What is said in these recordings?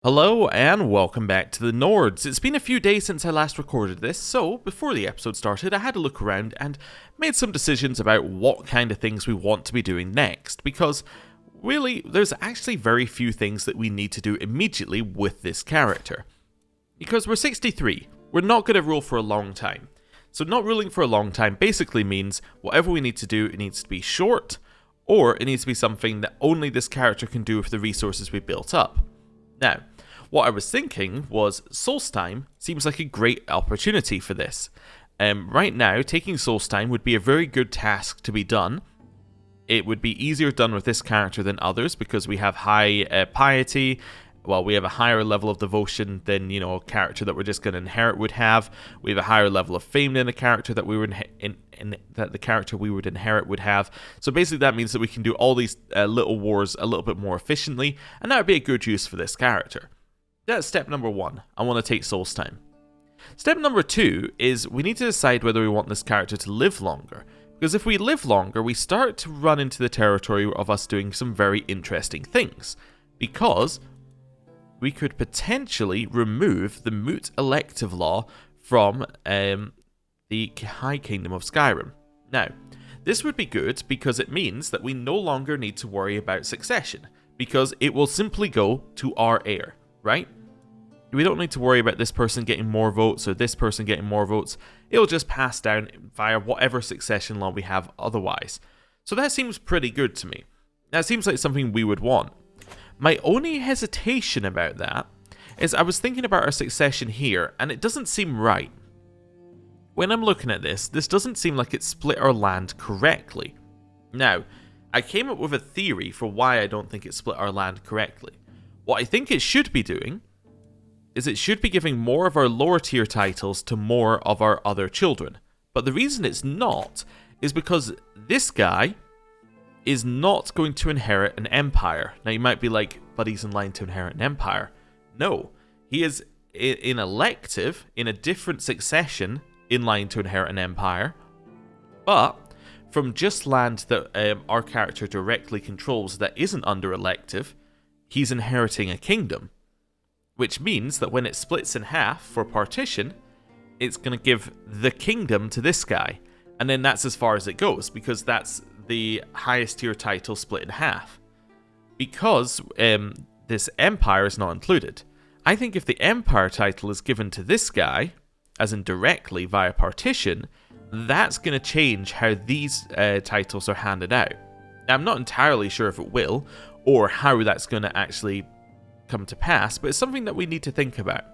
Hello and welcome back to the Nords. It's been a few days since I last recorded this, so before the episode started I had a look around and made some decisions about what kind of things we want to be doing next, because really there's actually very few things that we need to do immediately with this character. Because we're 63, we're not going to rule for a long time. So not ruling for a long time basically means whatever we need to do, it needs to be short, or it needs to be something that only this character can do with the resources we built up. Now, what I was thinking was Solstheim seems like a great opportunity for this. Right now, taking Solstheim would be a very good task to be done. It would be easier done with this character than others because we have high piety. Well, we have a higher level of devotion than, a character that we're just going to inherit would have. We have a higher level of fame than a character that we would that the character we would inherit would have. So basically that means that we can do all these little wars a little bit more efficiently, and that would be a good use for this character. That's step number one. I want to take Solstheim. Step number two is we need to decide whether we want this character to live longer. Because if we live longer, we start to run into the territory of us doing some very interesting things. Because we could potentially remove the moot elective law from the High Kingdom of Skyrim. Now, this would be good because it means that we no longer need to worry about succession, because it will simply go to our heir, right? We don't need to worry about this person getting more votes or this person getting more votes. It'll just pass down via whatever succession law we have otherwise. So that seems pretty good to me. That seems like something we would want. My only hesitation about that is I was thinking about our succession here, and it doesn't seem right. When I'm looking at this doesn't seem like it split our land correctly. Now, I came up with a theory for why I don't think it split our land correctly. What I think it should be doing is it should be giving more of our lower tier titles to more of our other children. But the reason it's not is because this guy is not going to inherit an empire. Now you might be like, but he's in line to inherit an empire. No, he is in elective, in a different succession, in line to inherit an empire. But from just land that our character directly controls that isn't under elective, he's inheriting a kingdom. Which means that when it splits in half for partition, it's going to give the kingdom to this guy. And then that's as far as it goes, because that's the highest tier title split in half. Because this empire is not included. I think if the empire title is given to this guy, as in directly via partition, that's going to change how these titles are handed out. Now, I'm not entirely sure if it will, or how that's going to actually come to pass, but it's something that we need to think about.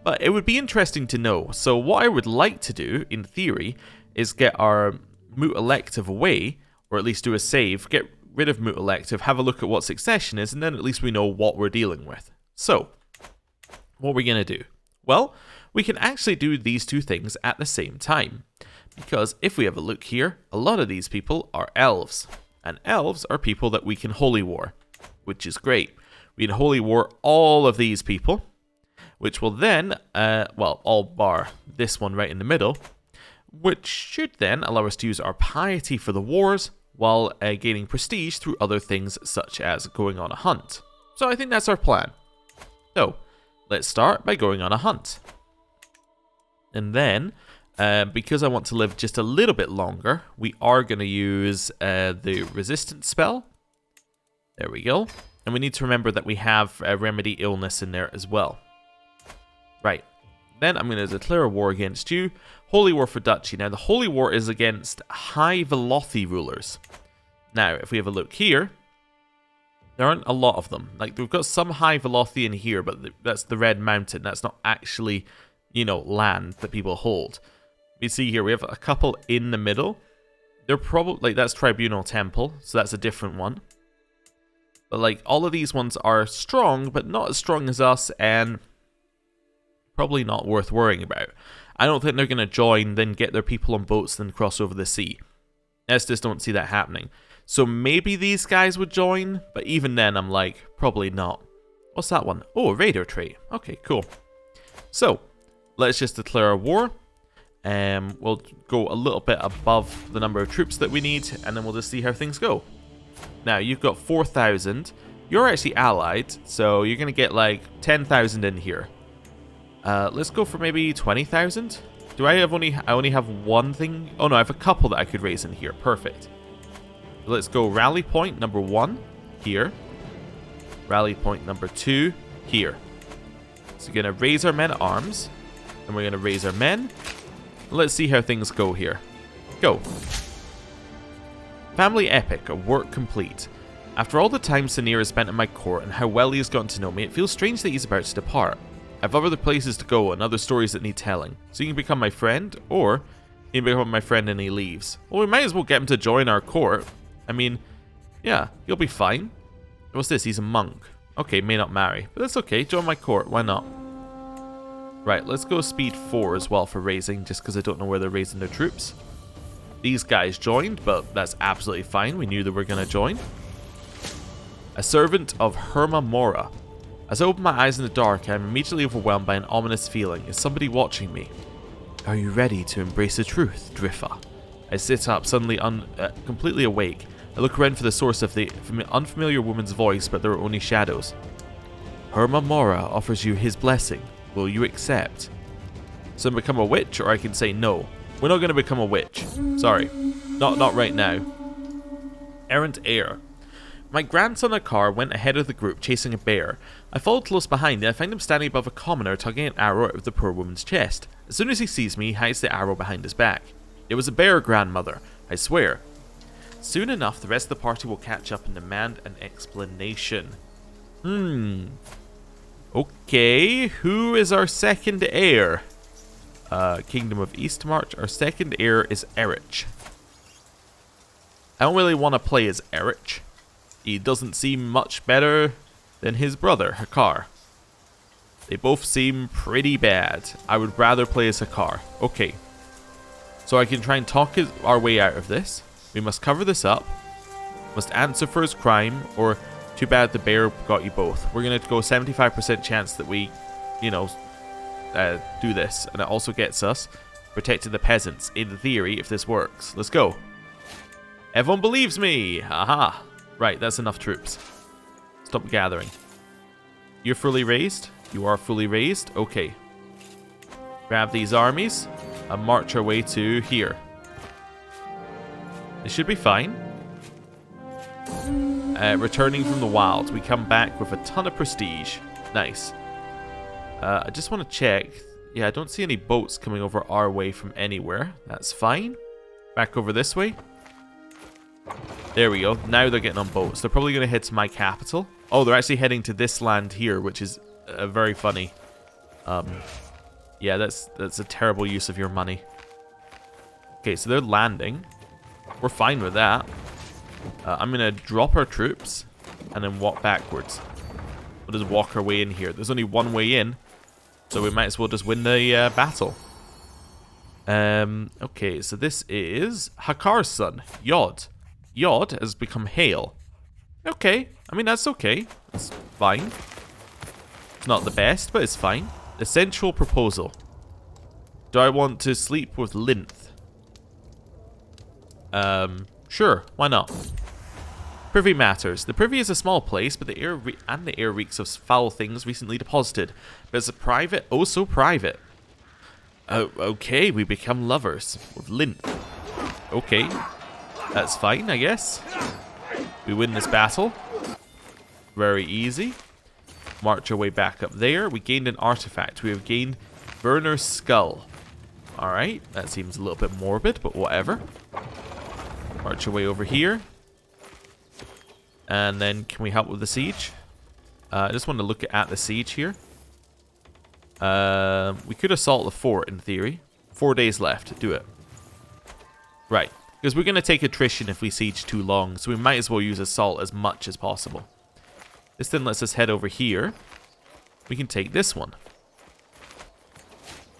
But it would be interesting to know. So what I would like to do, in theory, is get our moot elective away, or at least do a save, get rid of moot elective, have a look at what succession is, and then at least we know what we're dealing with. So, what are we going to do? Well, we can actually do these two things at the same time. Because if we have a look here, a lot of these people are elves. And elves are people that we can holy war, which is great. We can holy war all of these people, which will then, all bar this one right in the middle, which should then allow us to use our piety for the wars, while gaining prestige through other things such as going on a hunt. So I think that's our plan. So, let's start by going on a hunt. And then, because I want to live just a little bit longer, we are going to use the resistance spell. There we go. And we need to remember that we have remedy illness in there as well. Right. Then I'm going to declare a war against you. Holy War for Duchy. Now, the Holy War is against High Velothi rulers. Now, if we have a look here, there aren't a lot of them. Like, we've got some High Velothi in here, but that's the Red Mountain. That's not actually, land that people hold. You see here, we have a couple in the middle. They're probably, that's Tribunal Temple, so that's a different one. But, all of these ones are strong, but not as strong as us, and probably not worth worrying about. I don't think they're going to join, then get their people on boats, then cross over the sea. I just don't see that happening. So maybe these guys would join, but even then, I'm like, probably not. What's that one? Oh, a raider trait. Okay, cool. So, let's just declare a war. We'll go a little bit above the number of troops that we need, and then we'll just see how things go. Now, you've got 4,000. You're actually allied, so you're going to get like 10,000 in here. Let's go for maybe 20,000. Do I only have one thing? Oh no, I have a couple that I could raise in here. Perfect. Let's go rally point number 1 here. Rally point number 2 here. So we're going to raise our men at arms. And we're going to raise our men. Let's see how things go here. Go. Family epic, a work complete. After all the time Sinir has spent in my court and how well he has gotten to know me, it feels strange that he's about to depart. I have other places to go and other stories that need telling. So you can become my friend, or you can become my friend and he leaves. Well, we might as well get him to join our court. I mean, yeah, he'll be fine. What's this? He's a monk. Okay, may not marry, but that's okay. Join my court. Why not? Right, let's go speed 4 as well for raising, just because I don't know where they're raising their troops. These guys joined, but that's absolutely fine. We knew they were going to join. A servant of Herma Mora. As I open my eyes in the dark, I am immediately overwhelmed by an ominous feeling. Is somebody watching me? Are you ready to embrace the truth, Driffa? I sit up, suddenly completely awake. I look around for the source of the unfamiliar woman's voice, but there are only shadows. Herma Mora offers you his blessing. Will you accept? So I become a witch, or I can say no. We're not going to become a witch. Sorry. Not right now. Errant heir. My grandson Akar went ahead of the group chasing a bear. I followed close behind and I find him standing above a commoner tugging an arrow out of the poor woman's chest. As soon as he sees me, he hides the arrow behind his back. It was a bear, grandmother. I swear. Soon enough, the rest of the party will catch up and demand an explanation. Okay, who is our second heir? Kingdom of Eastmarch. Our second heir is Erich. I don't really want to play as Erich. He doesn't seem much better than his brother, Hakar. They both seem pretty bad. I would rather play as Hakar. Okay. So I can try and talk our way out of this. We must cover this up. Must answer for his crime, or too bad the bear got you both. We're going to go 75% chance that we, do this. And it also gets us protecting the peasants, in theory, if this works. Let's go. Everyone believes me. Aha. Right, that's enough troops. Stop gathering. You're fully raised? You are fully raised? Okay. Grab these armies and march our way to here. They should be fine. Returning from the wilds, we come back with a ton of prestige. Nice. I just want to check. Yeah, I don't see any boats coming over our way from anywhere. That's fine. Back over this way. There we go. Now they're getting on boats. They're probably going to head to my capital. Oh, they're actually heading to this land here, which is very funny. Yeah, that's a terrible use of your money. Okay, so they're landing. We're fine with that. I'm going to drop our troops and then walk backwards. We'll just walk our way in here. There's only one way in, so we might as well just win the battle. Okay, so this is Hakar's son, Yod. Yod has become Hale. Okay, I mean, that's okay. It's fine. It's not the best, but it's fine. Essential proposal. Do I want to sleep with Linth? Sure, why not? Privy matters. The privy is a small place, but the air reeks of foul things recently deposited. But it's a private, oh so private. Okay, we become lovers with Linth. Okay, that's fine, I guess. We win this battle. Very easy. March our way back up there. We gained an artifact. We have gained Werner's Skull. Alright, that seems a little bit morbid, but whatever. March our way over here. And then, can we help with the siege? I just want to look at the siege here. We could assault the fort, in theory. 4 days left. Do it. Right. Because we're going to take attrition if we siege too long, so we might as well use assault as much as possible. This then lets us head over here. We can take this one.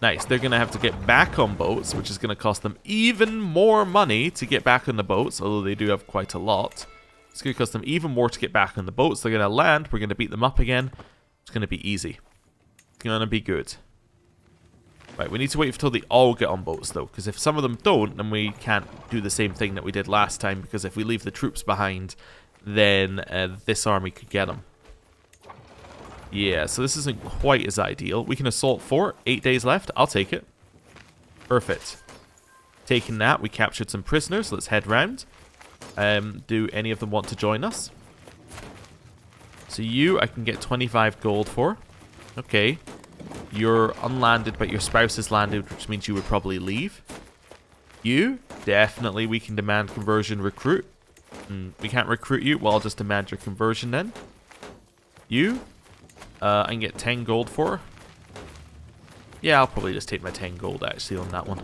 Nice. They're going to have to get back on boats, which is going to cost them even more money to get back on the boats, although they do have quite a lot. It's going to cost them even more to get back on the boats. They're going to land. We're going to beat them up again. It's going to be easy. It's going to be good. Right, we need to wait until they all get on boats, though, because if some of them don't, then we can't do the same thing that we did last time, because if we leave the troops behind, then this army could get them. Yeah, so this isn't quite as ideal. We can assault fort. 8 days left. I'll take it. Perfect. Taking that, we captured some prisoners. Let's head round. Do any of them want to join us? So you, I can get 25 gold for. Okay. You're unlanded, but your spouse is landed, which means you would probably leave. You, definitely we can demand conversion recruit. We can't recruit you. Well, I'll just demand your conversion then. You, I can get 10 gold for. Yeah, I'll probably just take my 10 gold actually on that one.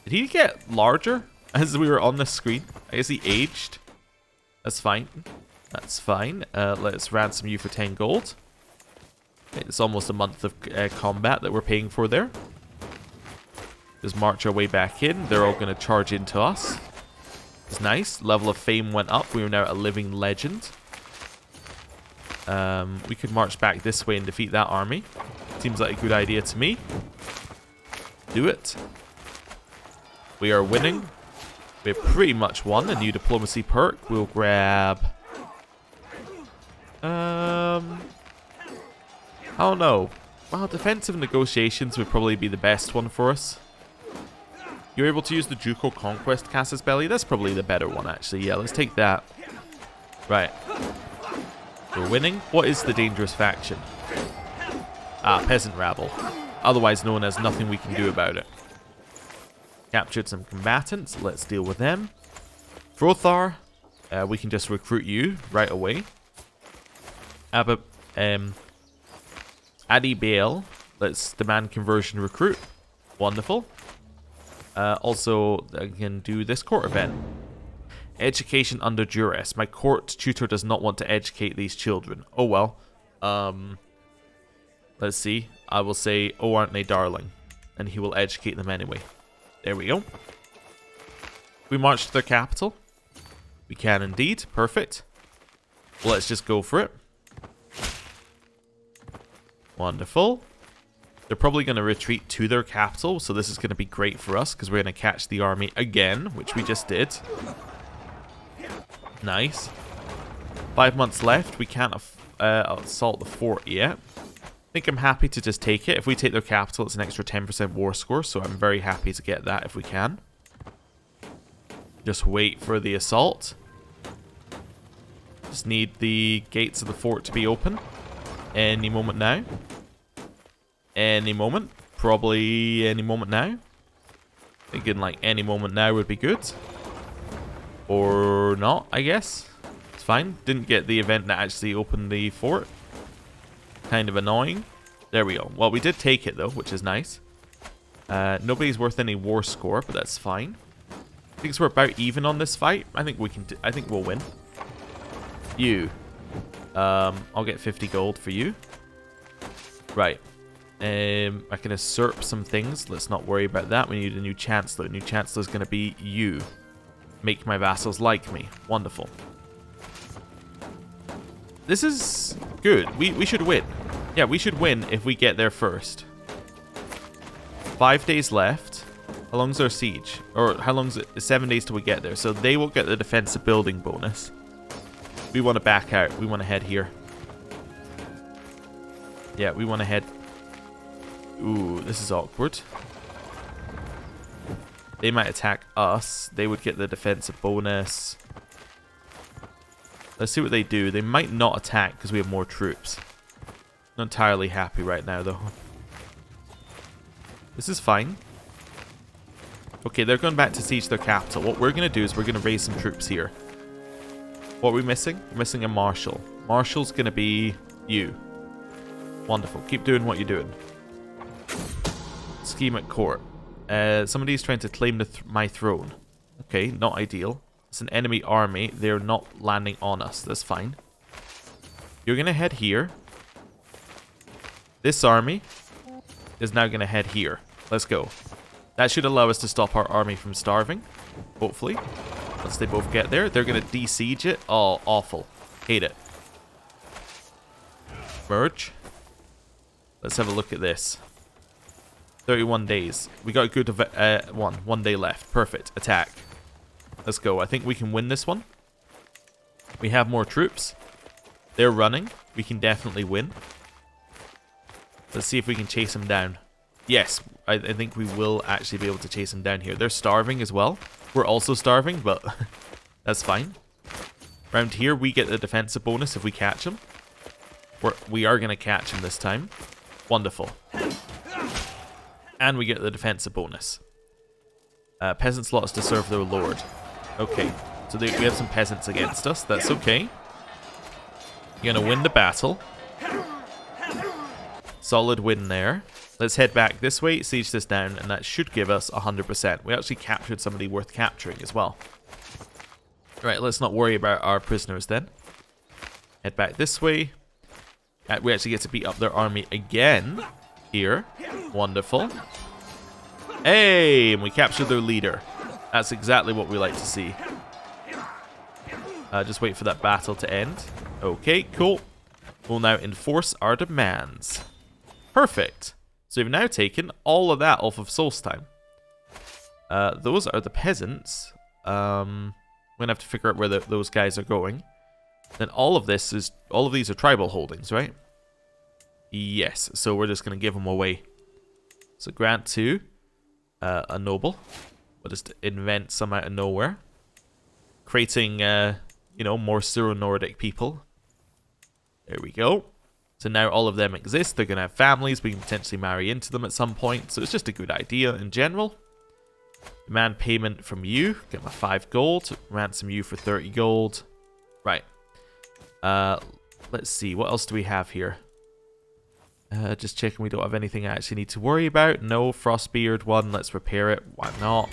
Did he get larger as we were on the screen? I guess he aged. That's fine. That's fine. Let's ransom you for 10 gold. It's almost a month of combat that we're paying for there. Just march our way back in. They're all going to charge into us. It's nice. Level of fame went up. We are now a living legend. We could march back this way and defeat that army. Seems like a good idea to me. Do it. We are winning. We have pretty much won. A new diplomacy perk. We'll grab... I don't know. Well, defensive negotiations would probably be the best one for us. You're able to use the ducal conquest Casus Belli. That's probably the better one, actually. Yeah, let's take that. Right. We're winning. What is the dangerous faction? Ah, peasant rabble. Otherwise known as nothing we can do about it. Captured some combatants. Let's deal with them. Frothar. We can just recruit you right away. Adi Baal. Let's demand conversion recruit. Wonderful. Also, I can do this court event. Education under duress. My court tutor does not want to educate these children. Oh well. Let's see. I will say, oh, aren't they darling? And he will educate them anyway. There we go. We march to their capital. We can indeed. Perfect. Well, let's just go for it. Wonderful. They're probably going to retreat to their capital, so this is going to be great for us because we're going to catch the army again, which we just did. Nice. 5 months left. We can't assault the fort yet. I think I'm happy to just take it. If we take their capital, it's an extra 10% war score, so I'm very happy to get that if we can. Just wait for the assault. Just need the gates of the fort to be open. Any moment now. Any moment. Probably any moment now. Thinking like any moment now would be good. Or not, I guess. It's fine. Didn't get the event that actually opened the fort. Kind of annoying. There we go. Well, we did take it though, which is nice. Nobody's worth any war score, but that's fine. I think we're about even on this fight. I think we can. I think we'll win. You. I'll get 50 gold for you. Right. I can usurp some things. Let's not worry about that. We need a new chancellor. New chancellor is going to be you. Make my vassals like me. Wonderful. This is good. We should win. Yeah, we should win if we get there first. 5 days left. How long's our siege? Or how long's it? 7 days till we get there. So they will get the defensive building bonus. We want to back out. We want to head here. Yeah, we want to head. Ooh, this is awkward. They might attack us. They would get the defensive bonus. Let's see what they do. They might not attack because we have more troops. Not entirely happy right now, though. This is fine. Okay, they're going back to siege their capital. What we're going to do is we're going to raise some troops here. What are we missing? We're missing a marshal. Marshal's going to be you. Wonderful. Keep doing what you're doing. Scheme at court. Somebody's trying to claim my throne. Okay, not ideal. It's an enemy army. They're not landing on us. That's fine. You're going to head here. This army is now going to head here. Let's go. That should allow us to stop our army from starving. Hopefully. Once they both get there. They're going to de-siege it. Oh, awful. Hate it. Merge. Let's have a look at this. 31 days. We got a good one day left. Perfect. Attack. Let's go. I think we can win this one. We have more troops. They're running. We can definitely win. Let's see if we can chase them down. Yes, I think we will actually be able to chase them down here. They're starving as well. We're also starving, but that's fine. Around here, we get the defensive bonus if we catch them. We are going to catch them this time. Wonderful. And we get the defensive bonus. Peasant slots to serve their lord. Okay, so we have some peasants against us. That's okay. You're going to win the battle. Solid win there. Let's head back this way, siege this down, and that should give us 100%. We actually captured somebody worth capturing as well. Right, let's not worry about our prisoners then. Head back this way. We actually get to beat up their army again here. Wonderful. Hey, and we captured their leader. That's exactly what we like to see. Just wait for that battle to end. Okay, cool. We'll now enforce our demands. Perfect. So we've now taken all of that off of Solstheim. Those are the peasants. We're gonna have to figure out where those guys are going. Then all of these are tribal holdings, right? Yes. So we're just gonna give them away. So grant to a noble. We'll just invent some out of nowhere, creating more Syro-Nordic people. There we go. So now all of them exist. They're going to have families. We can potentially marry into them at some point. So it's just a good idea in general. Demand payment from you. Get my 5 gold. Ransom you for 30 gold. Right. Let's see. What else do we have here? Just checking we don't have anything I actually need to worry about. No, Frostbeard one. Let's repair it. Why not?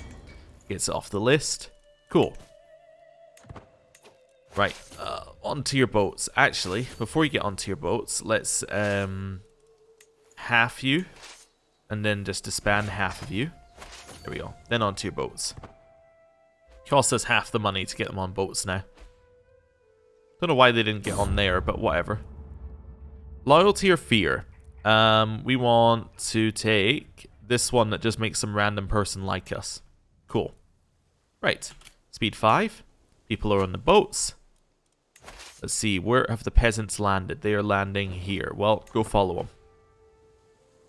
Gets it off the list. Cool. Right. Onto your boats. Actually, before you get onto your boats, let's half you, and then just disband half of you. There we go. Then onto your boats. Cost us half the money to get them on boats now. Don't know why they didn't get on there, but whatever. Loyalty or fear? We want to take this one that just makes some random person like us. Cool. Right. Speed 5. People are on the boats. Let's see, where have the peasants landed? They are landing here. Well, go follow them.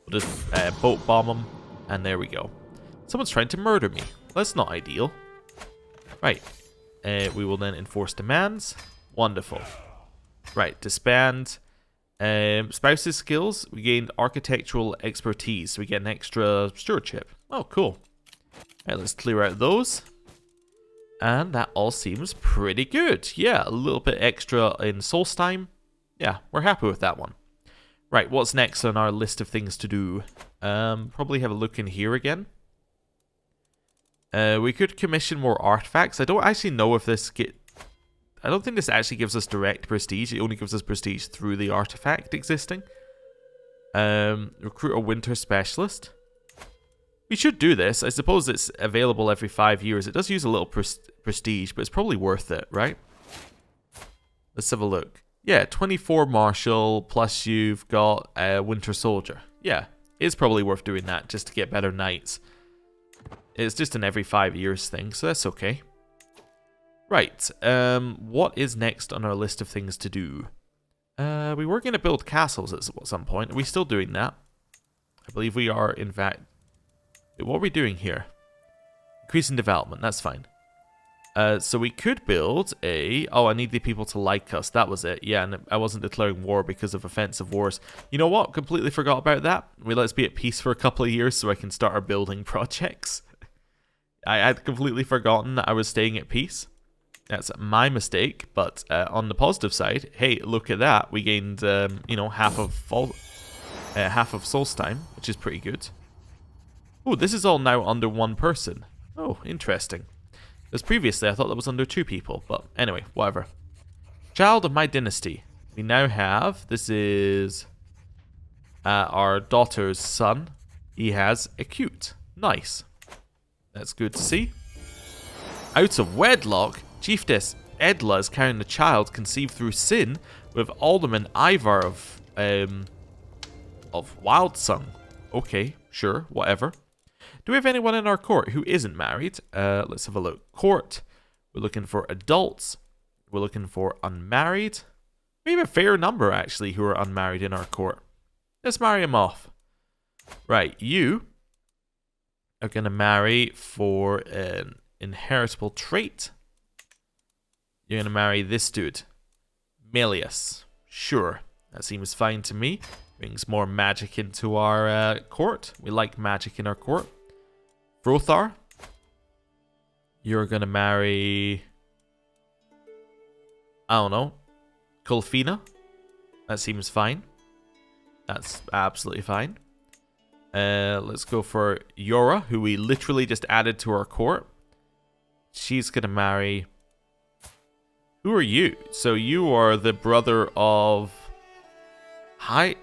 We'll just boat bomb them, and there we go. Someone's trying to murder me. Well, that's not ideal. Right. We will then enforce demands. Wonderful. Right, disband. Spouses skills. We gained architectural expertise, so we get an extra stewardship. Oh, cool. Right, let's clear out those. And that all seems pretty good. Yeah, a little bit extra in Solstheim. Yeah, we're happy with that one. Right, what's next on our list of things to do? Probably have a look in here again. We could commission more artifacts. I don't actually know if this I don't think this actually gives us direct prestige. It only gives us prestige through the artifact existing. Recruit a winter specialist. We should do this. I suppose it's available every 5 years. It does use a little prestige, but it's probably worth it, right? Let's have a look. Yeah, 24 martial, plus you've got a winter soldier. Yeah, it's probably worth doing that just to get better knights. It's just an every 5 years thing, so that's okay. Right, what is next on our list of things to do? We were going to build castles at some point. Are we still doing that? I believe we are, in fact. What are we doing here? Increasing development, that's fine. So we could build a... Oh, I need the people to like us. That was it. Yeah, and I wasn't declaring war because of offensive wars. You know what? Completely forgot about that. Let's be at peace for a couple of years so I can start our building projects. I had completely forgotten that I was staying at peace. That's my mistake. But on the positive side, hey, look at that. We gained, half of Solstheim, which is pretty good. Oh, this is all now under one person. Oh, interesting. Because previously I thought that was under 2 people, but anyway, whatever. Child of my dynasty. We now have, this is our daughter's son. He has acute. Nice. That's good to see. Out of wedlock, Chiefess Edla is carrying the child conceived through sin with Alderman Ivar of Wildsung. Okay, sure, whatever. Do we have anyone in our court who isn't married? Let's have a look. Court. We're looking for adults. We're looking for unmarried. We have a fair number, actually, who are unmarried in our court. Let's marry them off. Right, you are going to marry for an inheritable trait. You're going to marry this dude. Melius. Sure, that seems fine to me. Brings more magic into our court. We like magic in our court. Frothar. You're going to marry... I don't know. Kolfina. That seems fine. That's absolutely fine. Let's go for Yora, who we literally just added to our court. She's going to marry... Who are you? So you are the brother of High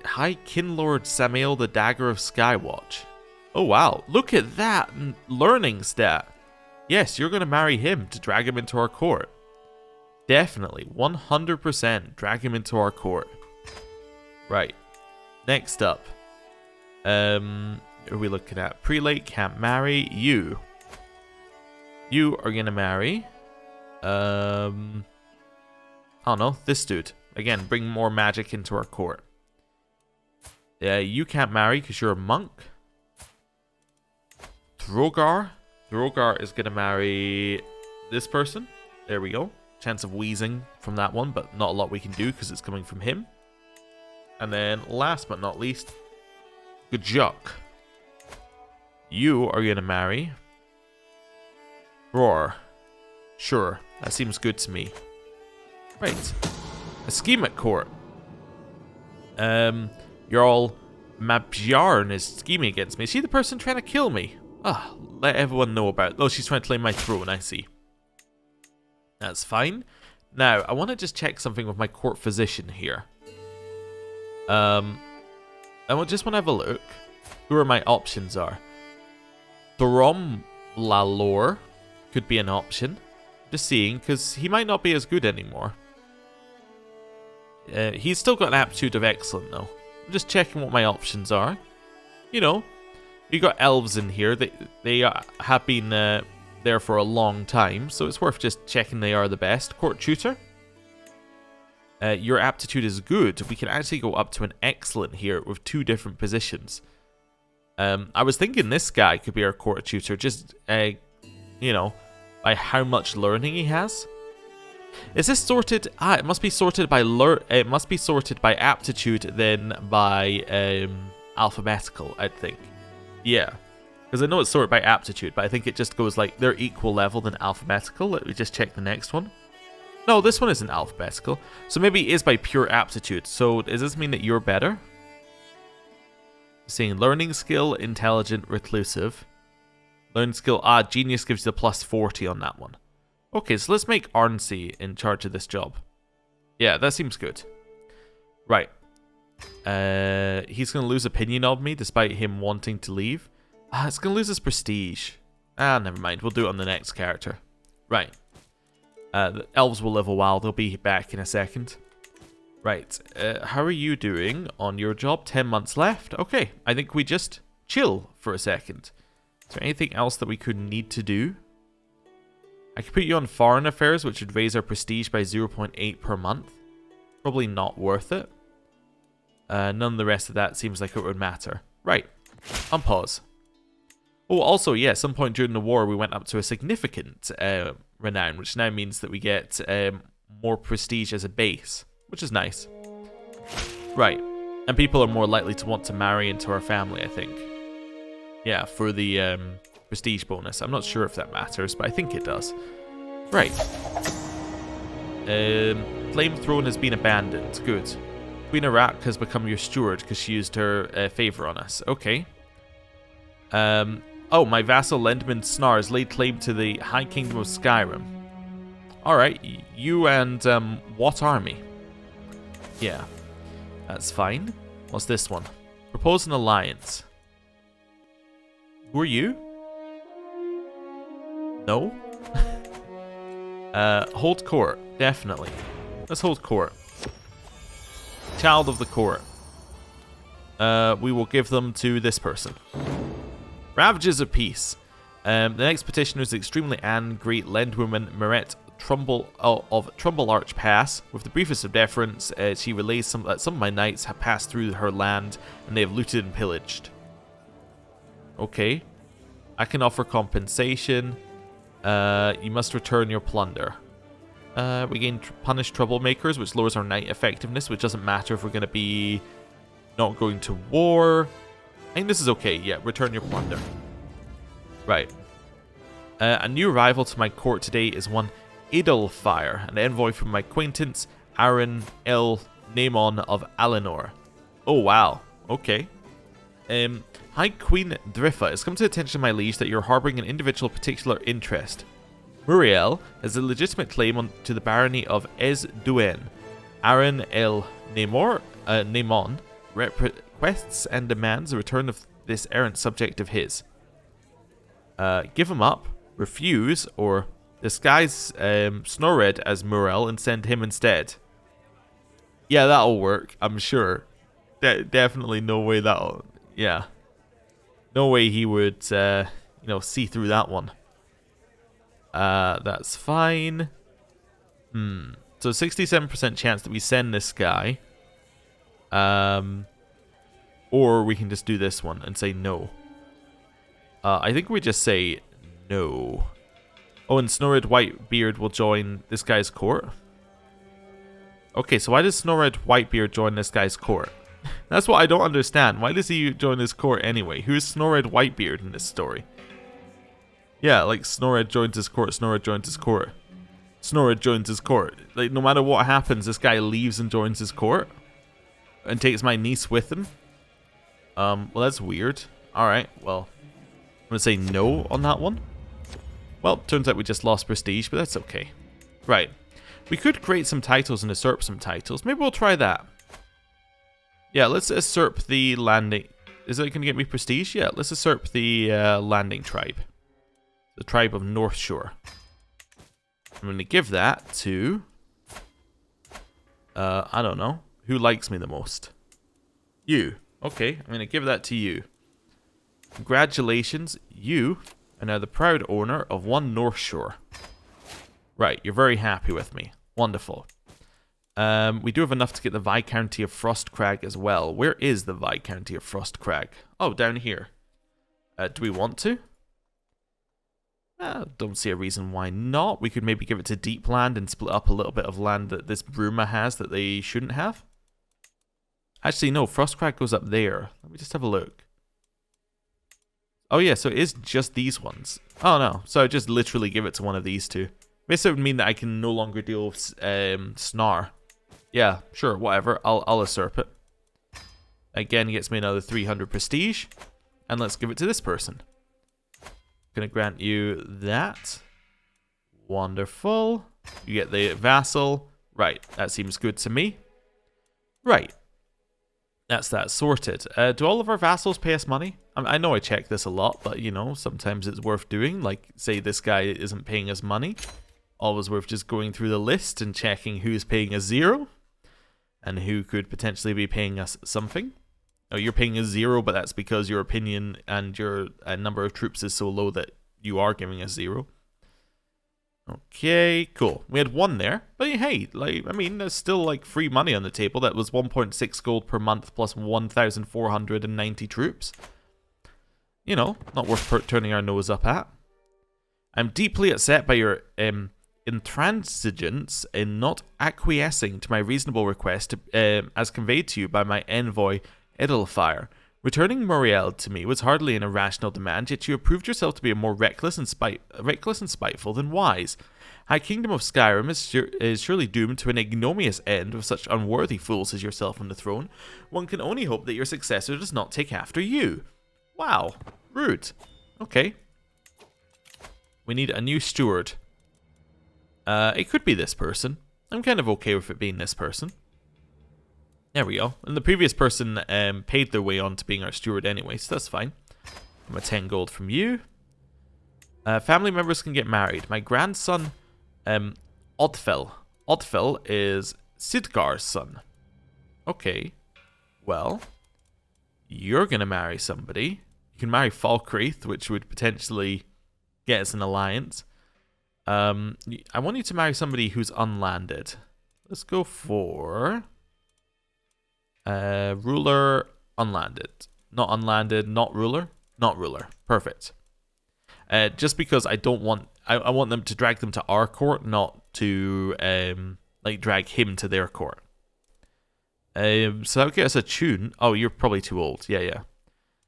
Kinlord Samael, the Dagger of Skywatch. Oh wow, look at that learning stat. Yes, you're going to marry him to drag him into our court. Definitely, 100% drag him into our court. Right, next up. Who are we looking at? Prelate can't marry you. You are going to marry... I don't know, this dude. Again, bring more magic into our court. You can't marry because you're a monk. Throgar. Throgar is going to marry this person. There we go. Chance of wheezing from that one, but not a lot we can do because it's coming from him. And then, last but not least, Gajok. You are going to marry Roar. Sure, that seems good to me. Right. A scheme at court. Jarl Mabjarn is scheming against me. Is she the person trying to kill me? Ah, let everyone know about it. Oh, she's trying to claim my throne, I see. That's fine. Now, I want to just check something with my court physician here. I just want to have a look. Who are my options are. Throm Lalor could be an option. Just seeing, because he might not be as good anymore. He's still got an aptitude of excellent, though. I'm just checking what my options are. You know, you got elves in here. They have been there for a long time, so it's worth just checking they are the best. Court tutor. Your aptitude is good. We can actually go up to an excellent here with 2 different positions. I was thinking this guy could be our court tutor, just, you know, by how much learning he has. Is this sorted? Ah, it must be sorted by it must be sorted by aptitude, then by alphabetical, I think. Yeah, because I know it's sorted by aptitude, but I think it just goes like they're equal level than alphabetical. Let me just check the next one. No, this one isn't alphabetical, so maybe it is by pure aptitude. So does this mean that you're better? Seeing learning skill, intelligent, reclusive. Learning skill, genius gives you the plus 40 on that one. Okay, so let's make Arnsey in charge of this job. Yeah, that seems good. Right. He's going to lose opinion of me despite him wanting to leave. It's going to lose his prestige. Never mind. We'll do it on the next character. Right. The elves will live a while. They'll be back in a second. Right. How are you doing on your job? 10 months left. Okay. I think we just chill for a second. Is there anything else that we could need to do? I could put you on foreign affairs, which would raise our prestige by 0.8 per month. Probably not worth it. None of the rest of that seems like it would matter. Right. Unpause. Oh, also, yeah, at some point during the war, we went up to a significant renown, which now means that we get more prestige as a base, which is nice. Right. And people are more likely to want to marry into our family, I think. Yeah, for the prestige bonus. I'm not sure if that matters, but I think it does. Right. Flame Throne has been abandoned. Good. Queen Arak has become your steward because she used her favor on us. Okay. Oh, my vassal Lendman Snars laid claim to the High Kingdom of Skyrim. Alright, you and what army? Yeah, that's fine. What's this one? Propose an alliance. Who are you? No? Hold court, definitely. Let's hold court. Child of the court. We will give them to this person. Ravages of Peace. The next petitioner is extremely angry Lendwoman Meret Trumbull Arch Pass. With the briefest of deference, she relays that some of my knights have passed through her land, and they have looted and pillaged. Okay. I can offer compensation. You must return your plunder. We gain punish troublemakers, which lowers our knight effectiveness, which doesn't matter if we're going to be not going to war. I think this is okay. Yeah, return your plunder. Right. A new arrival to my court today is one Edelfire, an envoy from my acquaintance Aaron L. Namon of Alinor. Oh, wow. Okay. High Queen Driffa, it's come to the attention of my liege that you're harboring an individual particular interest. Muriel has a legitimate claim to the barony of Esduen. Aaron L. Namon requests and demands the return of this errant subject of his. Give him up, refuse, or disguise Snored as Muriel and send him instead. Yeah, that'll work, I'm sure. Definitely no way that'll... Yeah. No way he would, see through that one. That's fine. So 67% chance that we send this guy. Or we can just do this one and say no. I think we just say no. Oh, and Snored Whitebeard will join this guy's court. Okay, so why does Snored Whitebeard join this guy's court? That's what I don't understand. Why does he join his court anyway? Who's Snored Whitebeard in this story? Yeah, like Snored joins his court, Snored joins his court. Snored joins his court. Like, no matter what happens, this guy leaves and joins his court. And takes my niece with him. Well, that's weird. Alright, well. I'm going to say no on that one. Well, turns out we just lost prestige, but that's okay. Right. We could create some titles and usurp some titles. Maybe we'll try that. Yeah, let's usurp the landing. Is it going to get me prestige? Yeah, let's usurp the landing tribe. The tribe of North Shore. I'm going to give that to... I don't know. Who likes me the most? You. Okay, I'm going to give that to you. Congratulations, you are now the proud owner of one North Shore. Right, you're very happy with me. Wonderful. We do have enough to get the Viscounty of Frostcrag as well. Where is the Viscounty of Frostcrag? Oh, down here. Do we want to? Don't see a reason why not. We could maybe give it to Deepland and split up a little bit of land that this Bruma has that they shouldn't have. Actually, no, Frostcrag goes up there. Let me just have a look. Oh yeah, so it is just these ones. Oh no, so I just literally give it to one of these two. This would mean that I can no longer deal with Snar. Yeah, sure, whatever. I'll usurp it. Again, gets me another 300 prestige. And let's give it to this person. Gonna grant you that. Wonderful. You get the vassal. Right, that seems good to me. Right. That's that sorted. Do all of our vassals pay us money? I know I check this a lot, but you know, sometimes it's worth doing. Like, say this guy isn't paying us money. Always worth just going through the list and checking who's paying us 0. And who could potentially be paying us something. Oh, you're paying us 0, but that's because your opinion and your number of troops is so low that you are giving us 0. Okay, cool. We had 1 there, but hey, like, I mean, there's still like free money on the table. That was 1.6 gold per month plus 1,490 troops. You know, not worth turning our nose up at. I'm deeply upset by your intransigence in not acquiescing to my reasonable request as conveyed to you by my envoy Edelfire. Returning Muriel to me was hardly an irrational demand, yet you have proved yourself to be more reckless and spiteful than wise. High Kingdom of Skyrim is surely doomed to an ignominious end with such unworthy fools as yourself on the throne. One can only hope that your successor does not take after you. Wow, rude. Okay. We need a new steward. It could be this person. I'm kind of okay with it being this person. There we go. And the previous person paid their way on to being our steward anyway, so that's fine. I'm a 10 gold from you. Family members can get married. My grandson, Oddfell. Oddfell is Sidgar's son. Okay. Well, you're going to marry somebody. You can marry Falkreath, which would potentially get us an alliance. I want you to marry somebody who's unlanded. Let's go for ruler, unlanded. Not unlanded, not ruler. Not ruler. Perfect. Just because I don't want... I want them to drag them to our court, not to like drag him to their court. So that'll get us a tune. Oh, you're probably too old. Yeah.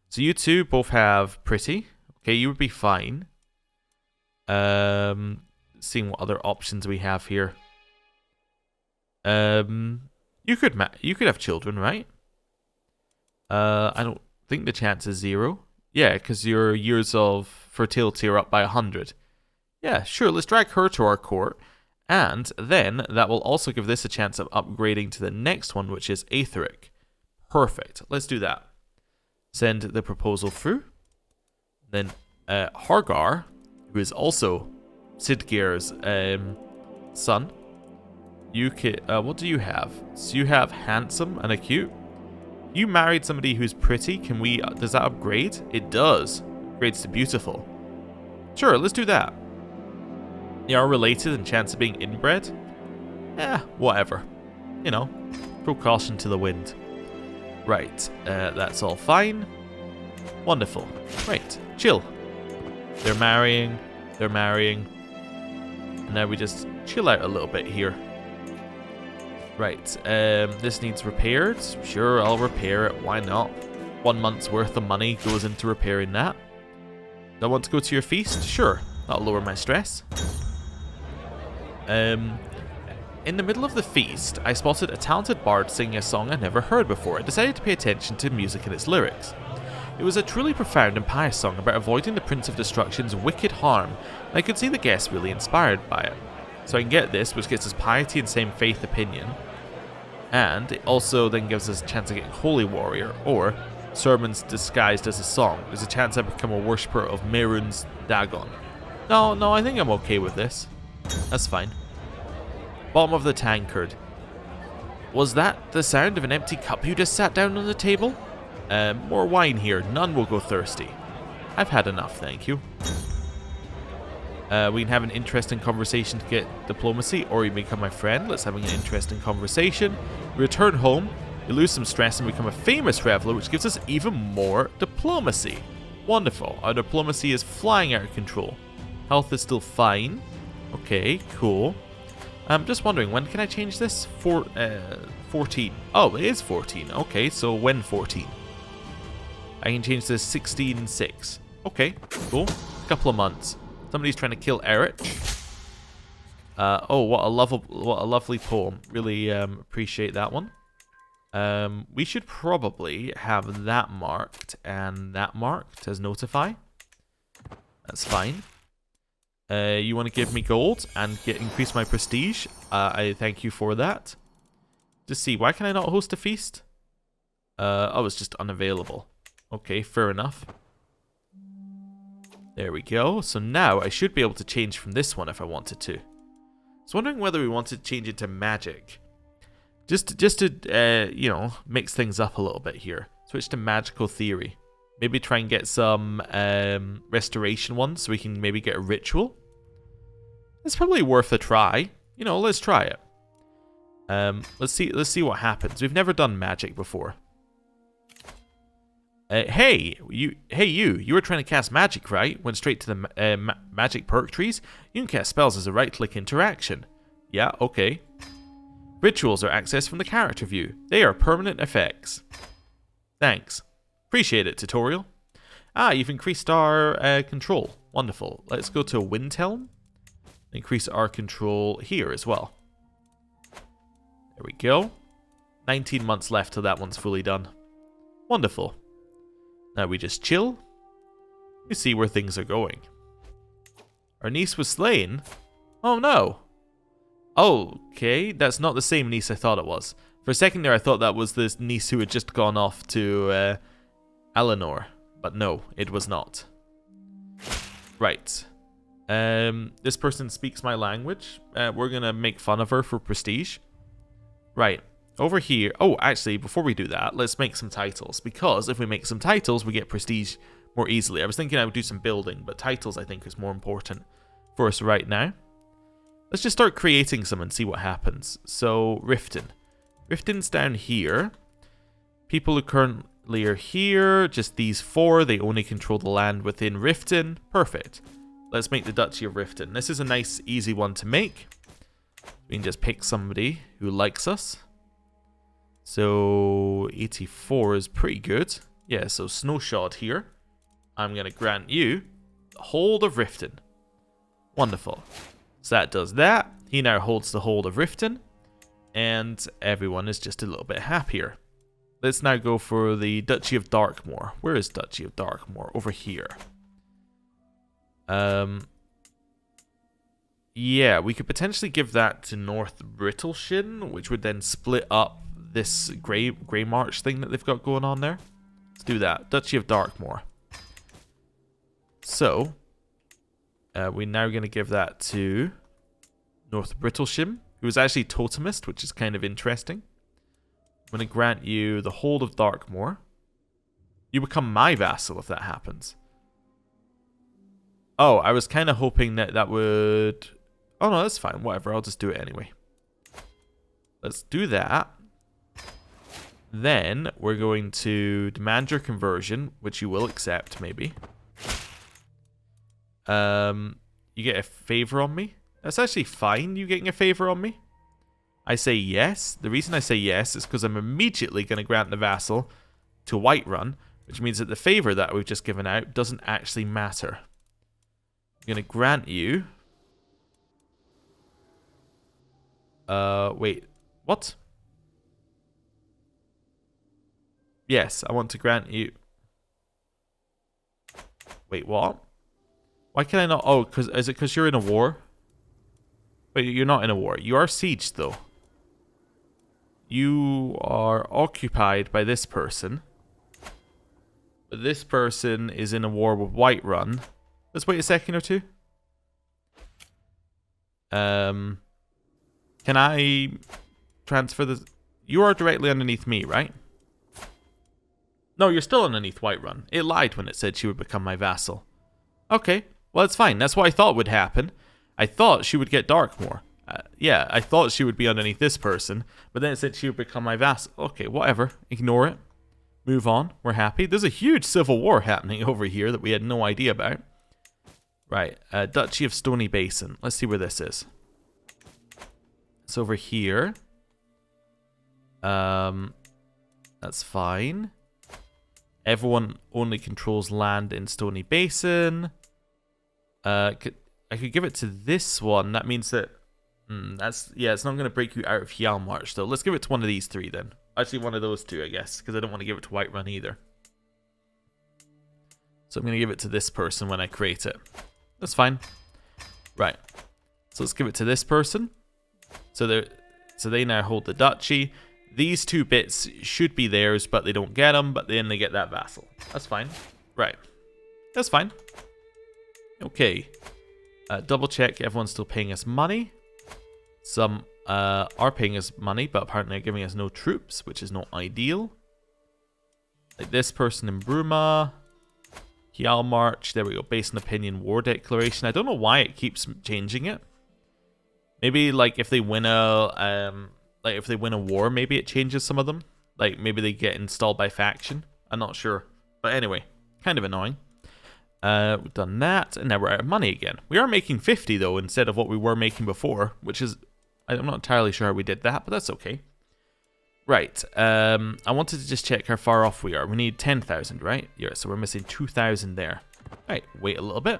So you two both have pretty. Okay, you would be fine. Seeing what other options we have here. You could have children, right? I don't think the chance is 0. Yeah, because your years of fertility are up by 100. Yeah, sure, let's drag her to our court. And then that will also give this a chance of upgrading to the next one, which is Aetheric. Perfect. Let's do that. Send the proposal through. Then Hargar, who is also Sidgeir's son. You can, what do you have? So you have handsome and acute. You married somebody who's pretty. Can we? Does that upgrade? It does. Upgrades to beautiful. Sure, let's do that. They are related and chance of being inbred. Whatever. You know, throw caution to the wind. Right, that's all fine. Wonderful. Right, chill. They're marrying. And now we just chill out a little bit here. Right, this needs repaired. Sure, I'll repair it. Why not? 1 month's worth of money goes into repairing that. Do I want to go to your feast? Sure, that'll lower my stress. In the middle of the feast, I spotted a talented bard singing a song I'd never heard before. I decided to pay attention to music and its lyrics. It was a truly profound and pious song about avoiding the Prince of Destruction's wicked harm, and I could see the guests really inspired by it. So I can get this, which gets us piety and same faith opinion, and it also then gives us a chance of getting Holy Warrior, or sermons disguised as a song. There's a chance I become a worshipper of Mehrunes Dagon. No, I think I'm okay with this. That's fine. Bottom of the tankard. Was that the sound of an empty cup you just sat down on the table? More wine here. None will go thirsty. I've had enough, thank you. We can have an interesting conversation to get diplomacy, or you become my friend. Let's have an interesting conversation. We return home, we lose some stress, and become a famous reveler, which gives us even more diplomacy. Wonderful. Our diplomacy is flying out of control. Health is still fine. Okay, cool. I'm just wondering, when can I change this? 14. Oh, it is 14. Okay, so when 14? I can change this 16.6. Okay, cool. Couple of months. Somebody's trying to kill Eric. Oh, what a lovely poem. Really appreciate that one. We should probably have that marked and that marked as notify. That's fine. You want to give me gold and increase my prestige? I thank you for that. Just see, why can I not host a feast? Oh, it's just unavailable. Okay, fair enough. There we go. So now I should be able to change from this one if I wanted to. I was wondering whether we wanted to change it to magic. Just to you know, mix things up a little bit here. Switch to magical theory. Maybe try and get some restoration ones so we can maybe get a ritual. It's probably worth a try. You know, let's try it. Let's see what happens. We've never done magic before. Hey, you were trying to cast magic, right? Went straight to the magic perk trees. You can cast spells as a right-click interaction. Yeah, okay. Rituals are accessed from the character view. They are permanent effects. Thanks. Appreciate it, tutorial. You've increased our control. Wonderful. Let's go to Windhelm. Increase our control here as well. There we go. 19 months left till that one's fully done. Wonderful. Now we just chill. We see where things are going. Our niece was slain? Oh no. Okay, that's not the same niece I thought it was. For a second there I thought that was this niece who had just gone off to Eleanor. But no, it was not. Right. This person speaks my language. We're gonna make fun of her for prestige. Right. Over here. Oh, actually, before we do that, let's make some titles. Because if we make some titles, we get prestige more easily. I was thinking I would do some building, but titles I think is more important for us right now. Let's just start creating some and see what happens. So, Riften. Riften's down here. People who currently are here, just these 4, they only control the land within Riften. Perfect. Let's make the Duchy of Riften. This is a nice, easy one to make. We can just pick somebody who likes us. So, 84 is pretty good. Yeah, so Snowshod here. I'm going to grant you the Hold of Riften. Wonderful. So that does that. He now holds the Hold of Riften. And everyone is just a little bit happier. Let's now go for the Duchy of Darkmoor. Where is Duchy of Darkmoor? Over here. Yeah, we could potentially give that to North Brittleshin, which would then split up this Grey March thing that they've got going on there. Let's do that. Duchy of Darkmoor. So, we're now going to give that to North Brittleshim, who is actually Totemist, which is kind of interesting. I'm going to grant you the Hold of Darkmoor. You become my vassal if that happens. Oh, I was kind of hoping that that would... Oh no, that's fine. Whatever, I'll just do it anyway. Let's do that. Then we're going to demand your conversion, which you will accept, maybe. You get a favor on me. That's actually fine, you getting a favor on me. I say yes. The reason I say yes is because I'm immediately going to grant the vassal to Whiterun, which means that the favor that we've just given out doesn't actually matter. I'm going to grant you... wait. What? Yes, I want to grant you... Wait, what? Why can I not... Oh, is it because you're in a war? Wait, you're not in a war. You are sieged, though. You are occupied by this person. But this person is in a war with Whiterun. Let's wait a second or two. Can I transfer this? You are directly underneath me, right? No, you're still underneath Whiterun. It lied when it said she would become my vassal. Okay, well, it's fine. That's what I thought would happen. I thought she would get Darkmoor. Yeah, I thought she would be underneath this person, but then it said she would become my vassal. Okay, whatever. Ignore it. Move on. We're happy. There's a huge civil war happening over here that we had no idea about. Right, Duchy of Stony Basin. Let's see where this is. It's over here. That's fine. Everyone only controls land in Stony Basin. I could give it to this one. That means that... it's not going to break you out of Hjalmarch, though. Let's give it to one of these 3, then. Actually, one of those 2, I guess, because I don't want to give it to Whiterun either. So I'm going to give it to this person when I create it. That's fine. Right. So let's give it to this person. So they now hold the duchy. These 2 bits should be theirs, but they don't get them, but then they get that vassal. That's fine. Right. That's fine. Okay. Double check everyone's still paying us money. Some are paying us money, but apparently are giving us no troops, which is not ideal. Like this person in Bruma. Hjalmarch. There we go. Based on opinion war declaration. I don't know why it keeps changing it. Maybe like if they win a war, maybe it changes some of them. Like maybe they get installed by faction. I'm not sure. But anyway, kind of annoying. We've done that, and now we're out of money again. We are making 50 though, instead of what we were making before, which is, I'm not entirely sure how we did that, but that's okay. Right, I wanted to just check how far off we are. We need 10,000, right? Yeah, so we're missing 2,000 there. Right, wait a little bit.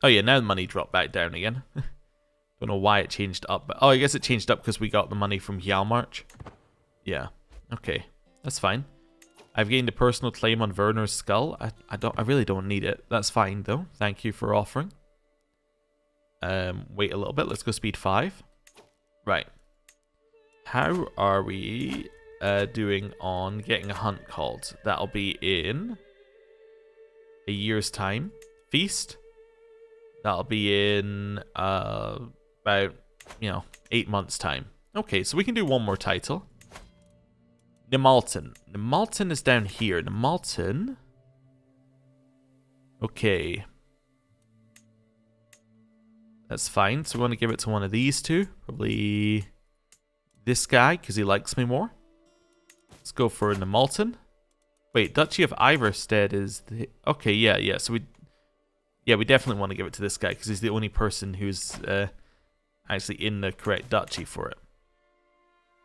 Oh yeah, now the money dropped back down again. Don't know why it changed up, but I guess it changed up because we got the money from Hjalmarch. Yeah, okay, that's fine. I've gained a personal claim on Werner's skull. I really don't need it. That's fine though. Thank you for offering. Wait a little bit. Let's go speed 5. Right. How are we doing on getting a hunt called? That'll be in a year's time. Feast. That'll be in about 8 months time. Okay, so we can do one more title. Nemalton. Nemalton is down here. Nemalton. Okay. That's fine. So we want to give it to one of these two. Probably this guy, because he likes me more. Let's go for Nemalton. Wait, Duchy of Iverstead is the... Okay, yeah. So we definitely want to give it to this guy, because he's the only person who's actually in the correct duchy for it.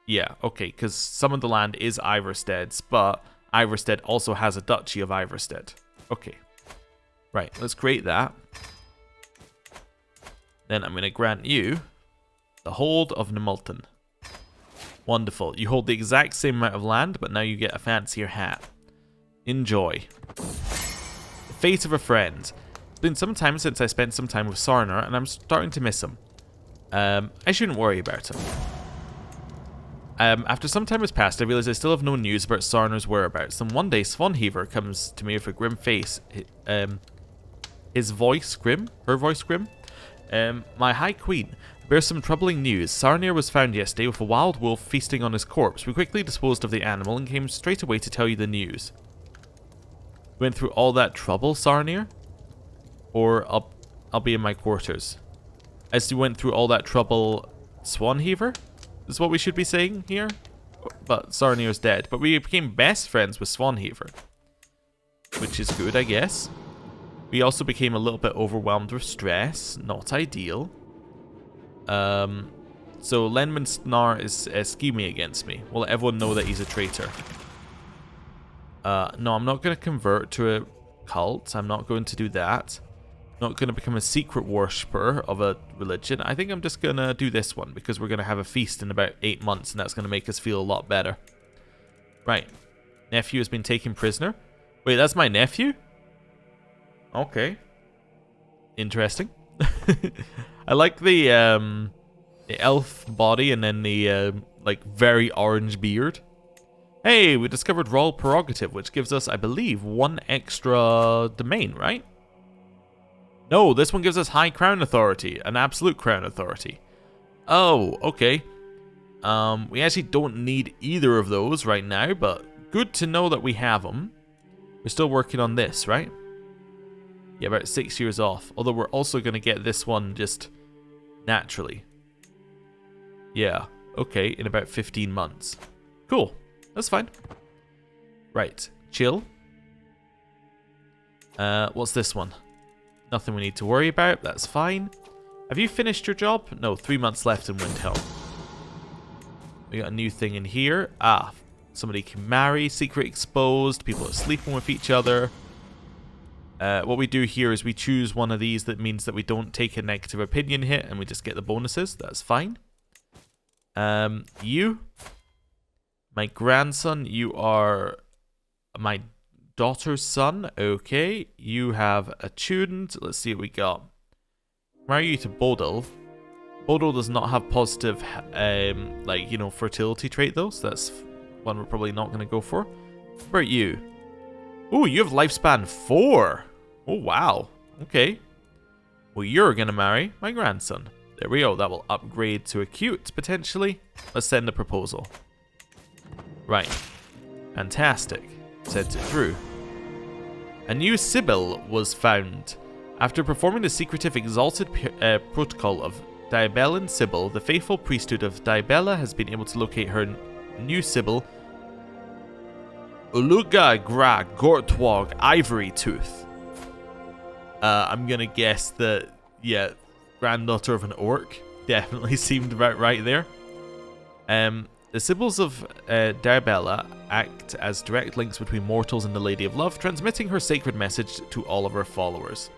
Yeah, okay, because some of the land is Iverstead's, but Iverstead also has a Duchy of Iverstead. Okay. Right, let's create that. Then I'm going to grant you the Hold of Nemalton. Wonderful. You hold the exact same amount of land, but now you get a fancier hat. Enjoy. The Fate of a Friend. It's been some time since I spent some time with Sarner, and I'm starting to miss him. I shouldn't worry about him. After some time has passed, I realize I still have no news about Sarner's whereabouts. Then one day, Swanheaver comes to me with a grim face. His voice grim? Her voice grim? My High Queen, bears some troubling news. Sarnir was found yesterday with a wild wolf feasting on his corpse. We quickly disposed of the animal and came straight away to tell you the news. Went through all that trouble, Sarnir? Or I'll be in my quarters. As you went through all that trouble, Swanheaver? Is what we should be saying here? But Sarnir's dead. But we became best friends with Swanheaver. Which is good, I guess. We also became a little bit overwhelmed with stress. Not ideal. So Lenman Snar is scheming against me. Will let everyone know that he's a traitor. No, I'm not going to convert to a cult. I'm not going to do that. Not going to become a secret worshipper of a religion. I think I'm just going to do this one because we're going to have a feast in about 8 months and that's going to make us feel a lot better. Right. Nephew has been taken prisoner. Wait, that's my nephew? Okay. Interesting. I like the elf body and then the like very orange beard. Hey, we discovered royal prerogative, which gives us, I believe, 1 extra domain, right? No, this one gives us high crown authority, an absolute crown authority. Oh, okay. We actually don't need either of those right now, but good to know that we have them. We're still working on this, right? Yeah, about 6 years off. Although we're also going to get this one just naturally. Yeah, okay, in about 15 months. Cool, that's fine. Right, chill. What's this one? Nothing we need to worry about, that's fine. Have you finished your job? No, 3 months left in Windhelm. We got a new thing in here. Ah, somebody can marry, secret exposed, people are sleeping with each other. What we do here is we choose one of these that means that we don't take a negative opinion hit and we just get the bonuses. That's fine. You, my grandson, you are my daughter's son. Okay, you have a student. Let's see what we got. Marry you to Bodil. Bodil does not have positive, like, you know, fertility trait though, so that's one we're probably not going to go for. What about you? Oh, you have lifespan 4. Oh, wow. Okay. Well, you're going to marry my grandson. There we go. That will upgrade to acute, potentially. Let's send a proposal. Right. Fantastic. Sent it through. A new Sibyl was found. After performing the secretive exalted protocol of Diabellan Sibyl, the faithful priesthood of Diabella has been able to locate her new Sibyl, Uluga Gra Gortwog Ivory Tooth. I'm gonna guess that, yeah, granddaughter of an orc. Definitely seemed about right there. The Sibyls of Diabella act as direct links between mortals and the Lady of Love, transmitting her sacred message to all of her followers.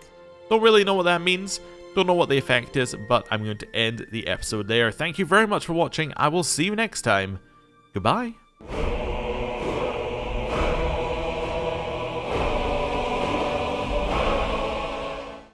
Don't really know what that means, don't know what the effect is, but I'm going to end the episode there. Thank you very much for watching. I will see you next time. Goodbye.